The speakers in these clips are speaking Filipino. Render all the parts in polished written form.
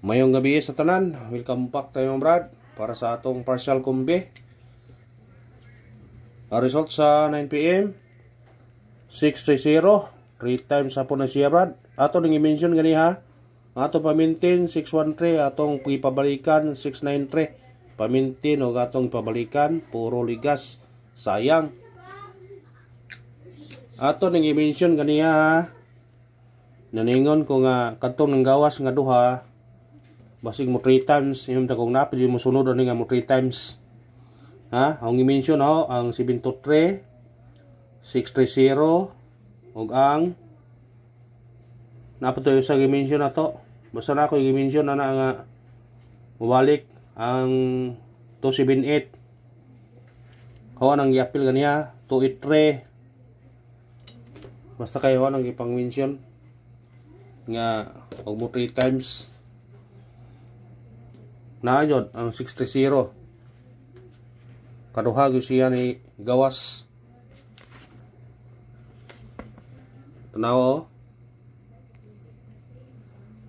Mayong gabi sa tanan, welcome back tayo Brad para sa atong partial kumbi. Result sa 9 PM 630, 3 times hapon na siya Brad. Ato nang i-mention gani ha. Ato pamintin 613, atong ipabalikan 693. Pamintin o atong ipabalikan puro ligas, sayang. Ato nang i-mention gani ha. Naningon ko nga kadtong nang gawas nga duha basig mo 3 times yung dagong napid mo sunod ani nga mo 3 times. Ha, ang i-mention ho ang 723, 630 ug ang napato sa i-mention nato. Basta na ako i-mention na nga mabalik ang 278. Ho nang i-appeal ganiya 283. Basta kayo nang ipang-mention nga og mo 3 times na jud ang 630. Kaduha gyud siya ni gawas. Tanaw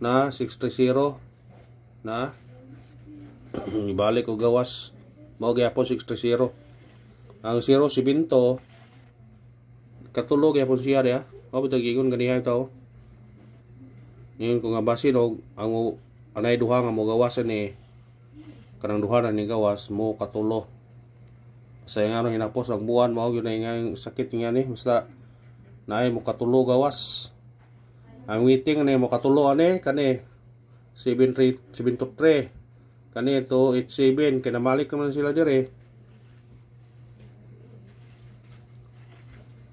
na 630 na ibalik og gawas mao gyapon 630. Ang 070 katulog gyapon siya dia. Mao bitag gigon ganiha ito. Ngayon kung nga basin og ang anay duha nga mo gawasan ni kanang duha na ni gawas mo katulo. Sa nga nang hinapos ang buwan mao gyud nga sakit nga ni basta naay mo katulo gawas. Ang waiting ni mo katulo ani kani 723 kani 287 kay namalik naman sila dire.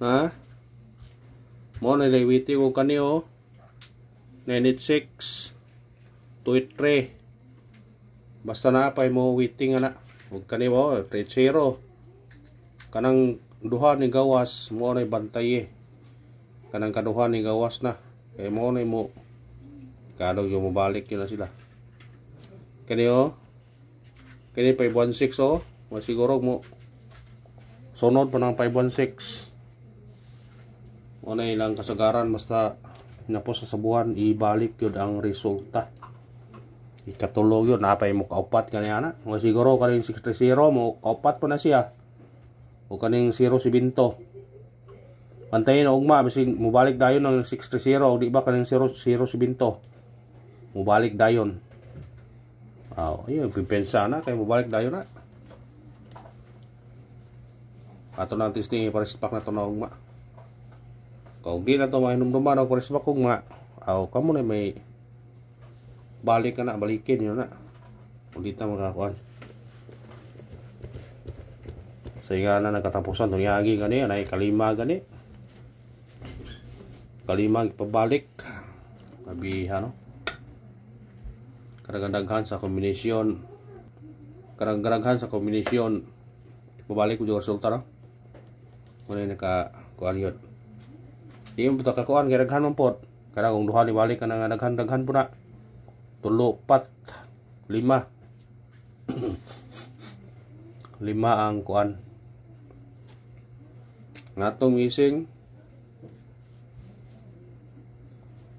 Ha? Mo na lay waiting og kani 986 283. Basta na pay mo waiting ana. Ug kani mo 30. Kanang duha ni gawas mo na bantay. Kanang kaduha ni gawas na. Kay mo na mo kadog yo mo balik yun na sila. Kani kani 516 masiguro mo sunod pa ng 516. Mo na ilang kasagaran basta napos sa buwan ibalik yun ang resulta. Ikatulog yun napay mo kaupat kaniya na. O siguro kaning 630 mo kaupat po na siya. O kaning 070 pantayin og ma bisig mobalik dayon ng 630 o di ba kaning 070 mobalik dayon. Ayun pipensa na kay mobalik dayon na. Ato nang testing para sipak na to na ugma. Kung di na to mahinumduman og para sipak ugma, kamo na may balik ka na, balikin yun na. Ulit na makakuan. Sa nga na nagkatapusan, tunyagi gani, anay kalima gani. Kalima ipabalik. Mabi, karagandaghan sa kombinasyon. Karagandaghan sa kombinasyon. Ipabalik ko yung resulta, no? Muna yung nakakuan yun. Di yung pagkakakuan, kaya daghan mong pot. Kaya kung duha ni balik ka na daghan po na. 3, 4, 5 5 ang kuan ngatong missing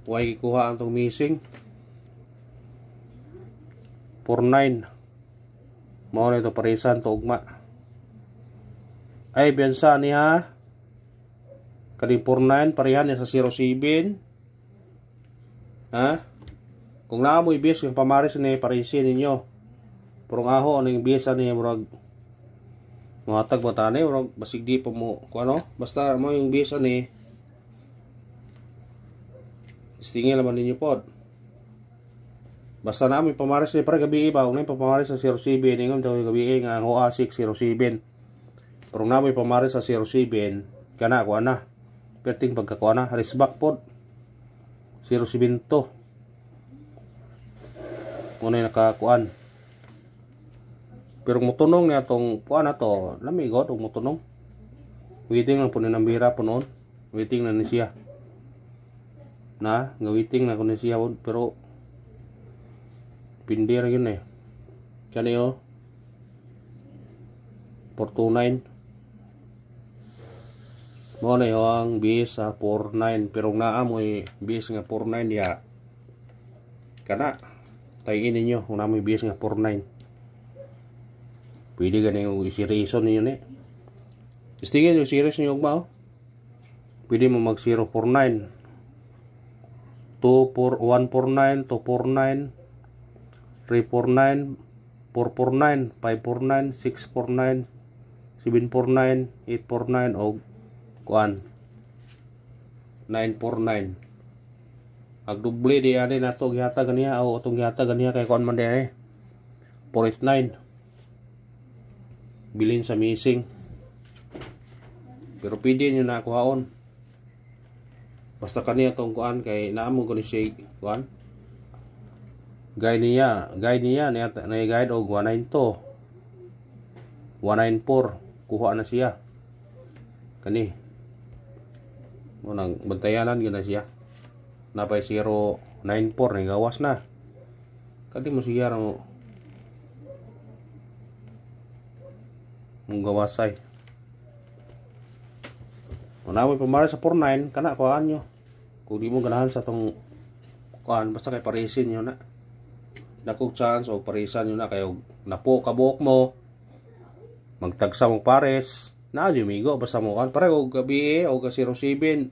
way kuha ang tong missing 49 mao na ito parisan to ugma ay biyansa niya kaning 49 parihan niya sa 07 ha. Kung naamoy bis yung pamaris ni parisin ninyo. Purong aho aning bis ani murag matag batane murag basig di pa mo kuno basta mo yung bis ani istingil naman ninyo pod. Basta naamoy pamaris ni para gabi ba ug nay pamaris sa 07 ingam daw gabi nga HOA 607. Purong naamoy pamaris sa 07 kana ko ana. Perting pagkakuha na risback pod 072. Muna yung nakakuan. Pero mutunong niya itong kuan na to. Lamigot o mutunong. Waiting lang po ni nambira po noon. Waiting na ni siya. Na, waiting na ko ni siya. Pero pindir yun eh. Kaya niyo 429. Mo na yung bis sa 49. Pero naamoy bis nga 49 ya. Kana tayin ninyo kung namoy biyas nga 49. Pwede ganing isi-reason ninyo ni. Istingin yung series ninyo ugma oh. Pwede mo mag 049, 149, 249, 349, 449, 549, 649, 749, 849 o kuan 949. Agduble di ani nato gihata ganiya o atong gihata ganiya kay kuan man di 489. Bilin sa missing. Pero pwede nyo na kuhaon. Basta kaniya tong kuan kay naamo ko ni siya kuan. Guide niya na guide og 192. 194 kuha na siya. Kani. Mo nang bantayanan gyud na siya. Napay 094 ni gawas na. Kadi mo siya ra mo gawasay. Unamoy pamara sa 49 kana kuhaan nyo. Kung di mo ganahan sa tong kuhaan basta kay parisin nyo na. Dakog chance o parisan nyo na kayo napo kabuok mo. Magtagsa mong pares. Na jumigo basta mo kuhaan. Pare o gabi o ka 07.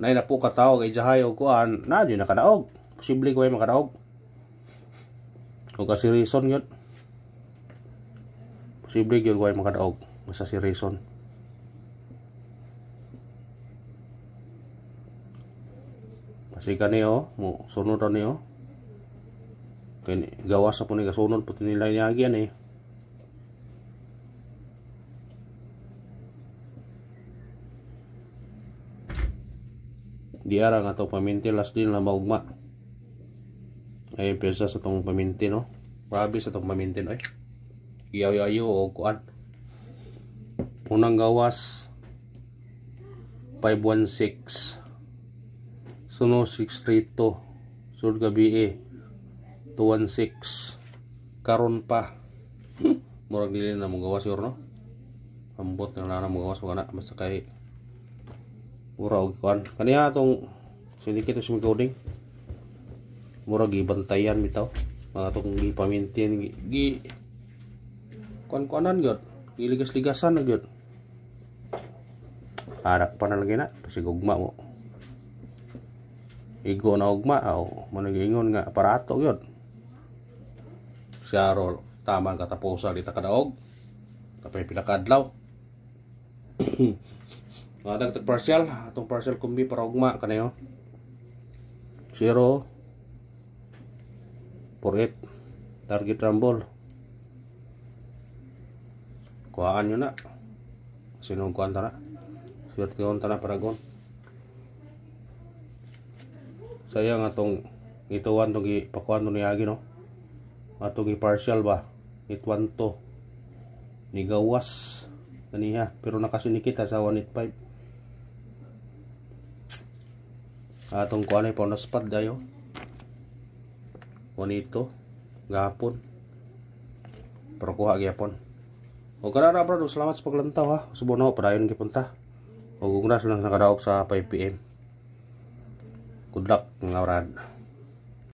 Nay napo kataw kay jahay o kuhaan. Na jud nakadaog. Posible ko ay makadaog. O ka si reason yun. Posible yun ko ay makadaog. Basta si reason. Pasika niyo, mo sunod ra niyo. Kani gawas sa po ni kasunod puti nila niya agyan eh. Diara nga to paminti last din na maugma. Ay pesa sa tong paminti no. Grabe sa tong paminti no. Iyaw-yayo o kuan. Unang gawas 516. Suno 632. Sud gabi 216. Karon pa. Murag dili na mo gawas yor no. Ambot na na mo gawas wala basta kay mura og kuan. Kaniya tong sinikit sa coding. Murag gibantayan bitaw. Mga tong gipamintin gi kuan-kuanan gyud. Giligas-ligasan na gyud. Harak pa na lagi na pasigugma mo. Igo na ugma aw managingon nga aparato gyud. Siya tamang katapusan dita kadaog. Tapay pila ka adlaw. Nga tag partial, atong partial kumbi para ugma kanayo. 0 48 target rumble. Kuhaan nyo na. Sinong kuhaan ta na? Swerte on ta na paragon. Sayang atong ituwan tong ipakuan ni agi no. Atong i-partial ba? Ituwan to. Ni gawas kaniya pero nakasinikita sa 185. Atong kuan ay pauna spot dayo. 182 gahapon. Pero kuha gyapon. O kada ra bro, salamat sa paglantaw ha. Subono padayon gipunta. O gugnas lang sa kadaog sa 5 PM. Good luck mga brad.